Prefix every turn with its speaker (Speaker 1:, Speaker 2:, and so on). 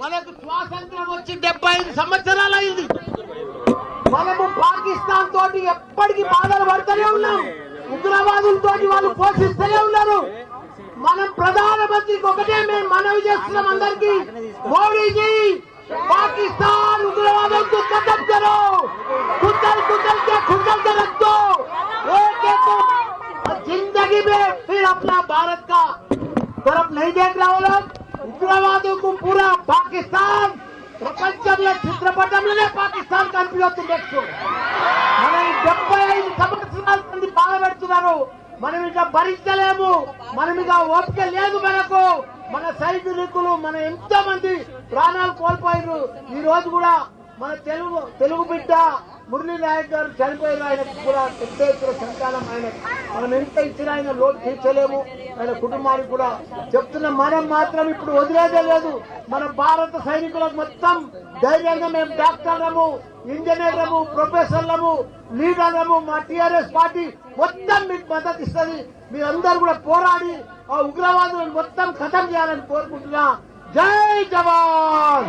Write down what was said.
Speaker 1: మనకు స్వాతంత్రం వచ్చి 75 సంవత్సరాలు అయింది. మనము పాకిస్తాన్ తోటి ఎప్పటికీ బాధలు పడుతూనే ఉన్నాం. ఉగ్రవాదులతో వాళ్ళు పోషిస్తూనే ఉన్నారు. మనం ప్రధానమంత్రికి ఒకటే మేము మనవి చేస్తున్నాం అందరికీ, మోడీజీ पाकिस्तान उग्रवादों को खत्म करो, कुचल कुचल के रख दो, एक जिंदगी में फिर अपना भारत का तरफ नहीं देख रहा हो लोग. उग्रवादों को पूरा पाकिस्तान ప్రపంచంలో చిత్రపటంలోనే పాకిస్తాన్ కనిపిస్తుంది. నెక్స్ట్ మనం 75 సంవత్సరాల నుండి బాధపెడుతున్నారు. మనం ఇక భరించలేము. మనం ఇక ఓపిక లేదు మనకు. మన సైనికులు మన ఎంతో మంది ప్రాణాలు కోల్పోయారు. ఈ రోజు కూడా మన తెలుగు బిడ్డ మురళీ నాయక్ గారు చనిపోయారు. ఆయనకు కూడా పెద్ద ఎత్తున సంతానం. ఆయన మనం ఎంత ఇచ్చినా ఆయన లోటు తీర్చలేము. ఆయన కుటుంబానికి కూడా చెప్తున్న మనం మాత్రం ఇప్పుడు వదిలేదే లేదు. మన భారత సైనికులకు మొత్తం ధైర్యంగా మేము డాక్టర్లము, ఇంజనీర్లము, ప్రొఫెసర్లము, లీడర్లము, మా టీఆర్ఎస్ పార్టీ మొత్తం మీకు మద్దతు ఇస్తుంది. మీరందరూ కూడా పోరాడి ఆ ఉగ్రవాదులను మొత్తం ఖతం చేయాలని కోరుకుంటున్నా. జై జవాన్.